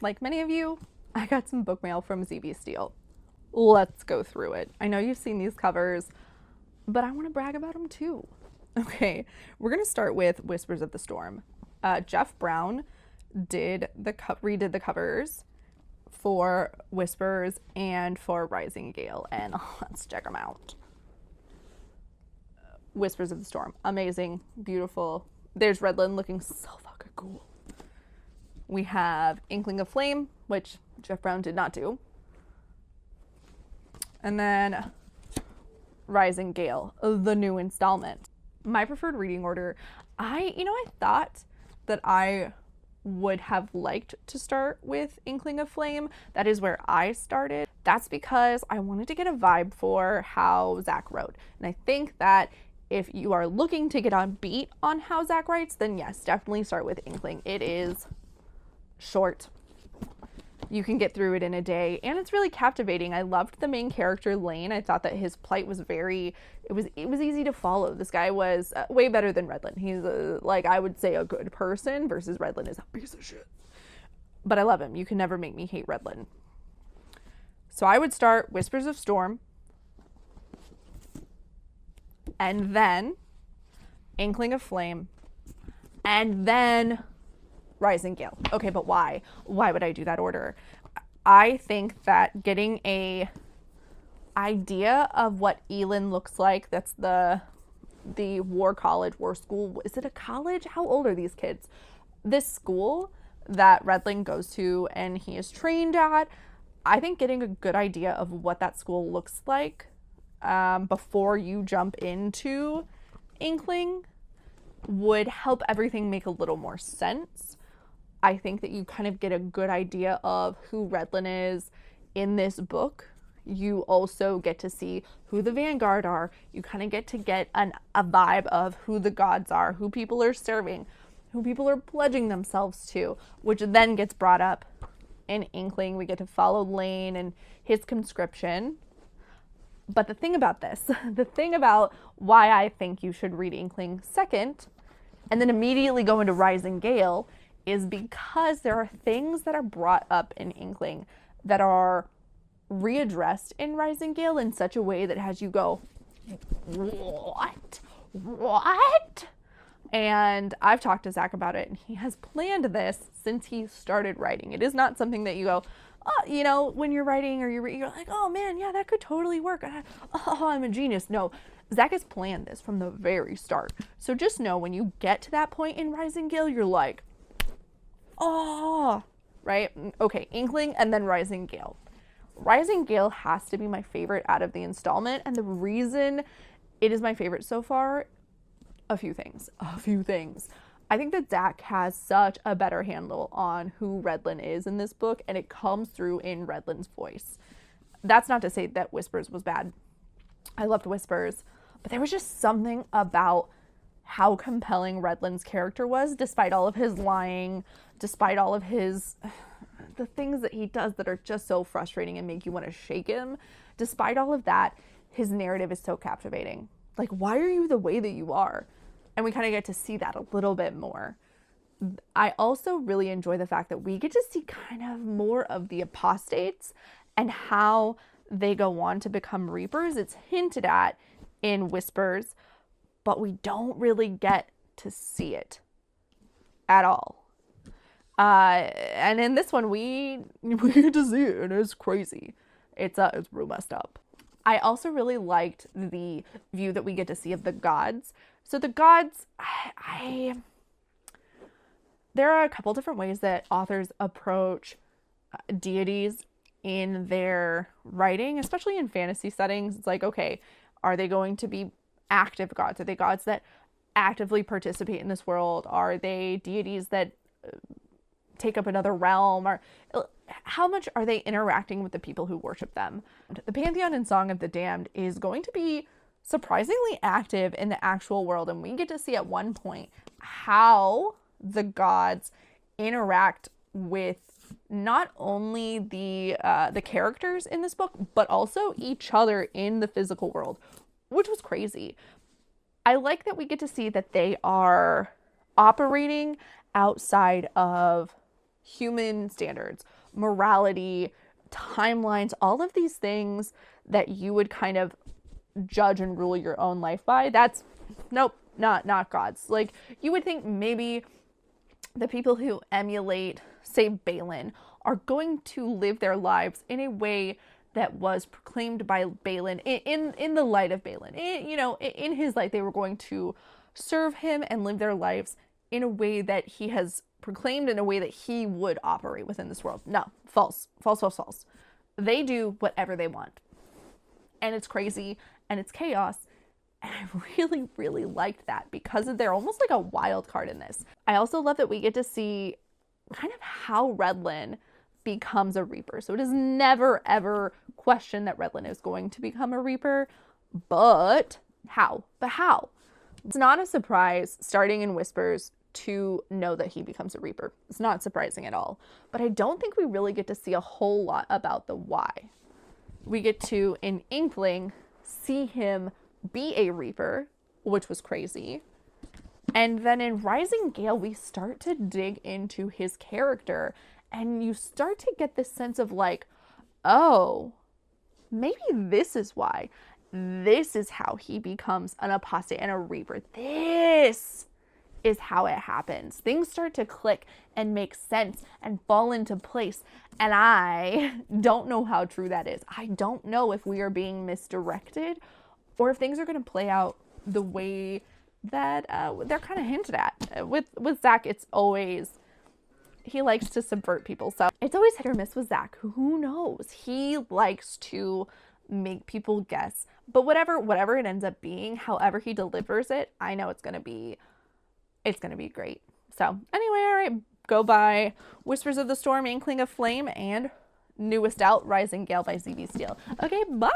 like many of you, I got some book mail from ZB Steele. Let's go through it. I know you've seen these covers, but I want to brag about them too. Okay, we're going to start with Whispers of the Storm. Jeff Brown redid the covers for Whispers and for Rising Gale, and let's check them out. Whispers of the Storm, amazing, beautiful. There's Redlin looking so fucking cool. We have Inkling of Flame, which Jeff Brown did not do. And then Rising Gale, the new installment. My preferred reading order, I thought that I would have liked to start with Inkling of Flame. That is where I started. That's because I wanted to get a vibe for how Zach wrote. And I think that if you are looking to get on beat on how Zach writes, then yes, definitely start with Inkling. It is short. You can get through it in a day, and it's really captivating. I loved the main character, Lane. I thought that his plight was it was easy to follow. This guy was way better than Redlin. He's I would say a good person versus Redlin is a piece of shit. But I love him. You can never make me hate Redlin. So I would start Whispers of Storm, and then Inkling of Flame, and then Rising Gale. Okay, but why? Why would I do that order? I think that getting a idea of what Elin looks like, that's the war school. Is it a college? How old are these kids? This school that Redling goes to and he is trained at, I think getting a good idea of what that school looks like before you jump into Inkling would help everything make a little more sense. I think that you kind of get a good idea of who Redlin is in this book. You also get to see who the Vanguard are. You kind of get a vibe of who the gods are, who people are serving, who people are pledging themselves to, which then gets brought up in Inkling. We get to follow Lane and his conscription. But the thing about why I think you should read Inkling second and then immediately go into Rising Gale is because there are things that are brought up in Inkling that are readdressed in Rising Gale in such a way that has you go, what? And I've talked to Zach about it, and he has planned this since he started writing. It is not something that you go, when you're writing or you're like, oh man, yeah, that could totally work. Oh, I'm a genius. No, Zach has planned this from the very start. So just know when you get to that point in Rising Gale, you're like, oh, right? Okay, Inkling and then Rising Gale. Rising Gale has to be my favorite out of the installment, and the reason it is my favorite so far, a few things. I think that Zach has such a better handle on who Redlin is in this book, and it comes through in Redlin's voice. That's not to say that Whispers was bad. I loved Whispers, but there was just something about how compelling Redlin's character was, despite all of his lying, despite all of the things that he does that are just so frustrating and make you want to shake him. Despite all of that, his narrative is so captivating. Like, why are you the way that you are? And we kind of get to see that a little bit more. I also really enjoy the fact that we get to see kind of more of the apostates and how they go on to become Reapers. It's hinted at in Whispers, but we don't really get to see it at all. And in this one, we get to see it, and it's crazy. It's real messed up. I also really liked the view that we get to see of the gods. So the gods, there are a couple different ways that authors approach deities in their writing, especially in fantasy settings. It's like, okay, are they going to be active gods? Are they gods that actively participate in this world? Are they deities that take up another realm? Or how much are they interacting with the people who worship them? The Pantheon in Song of the Damned is going to be surprisingly active in the actual world, and we get to see at one point how the gods interact with not only the characters in this book, but also each other in the physical world, which was crazy. I like that we get to see that they are operating outside of human standards, morality, timelines, all of these things that you would kind of judge and rule your own life by. That's nope, not God's. Like, you would think maybe the people who emulate, say, Balin, are going to live their lives in a way that was proclaimed by Balin, in the light of Balin. In his light, they were going to serve him and live their lives in a way that he has proclaimed, in a way that he would operate within this world. No, false. They do whatever they want. And it's crazy, and it's chaos. And I really, really liked that because they're almost like a wild card in this. I also love that we get to see kind of how Redlin becomes a Reaper. So it is never, ever questioned that Redlin is going to become a Reaper. But how? It's not a surprise, starting in Whispers, to know that he becomes a Reaper. It's not surprising at all. But I don't think we really get to see a whole lot about the why. We get to, in Inkling, see him be a Reaper, which was crazy. And then in Rising Gale, we start to dig into his character, and you start to get this sense of like, oh, maybe this is why. This is how he becomes an apostate and a Reaper. This is how it happens. Things start to click and make sense and fall into place. And I don't know how true that is. I don't know if we are being misdirected or if things are going to play out the way that they're kind of hinted at. With Zach, it's always, he likes to subvert people. So it's always hit or miss with Zach. Who knows? He likes to make people guess. But whatever it ends up being, however he delivers it, I know it's going to be great. So anyway, all right, go buy Whispers of the Storm, Inkling of Flame, and newest out, Rising Gale by ZB Steele. Okay, bye!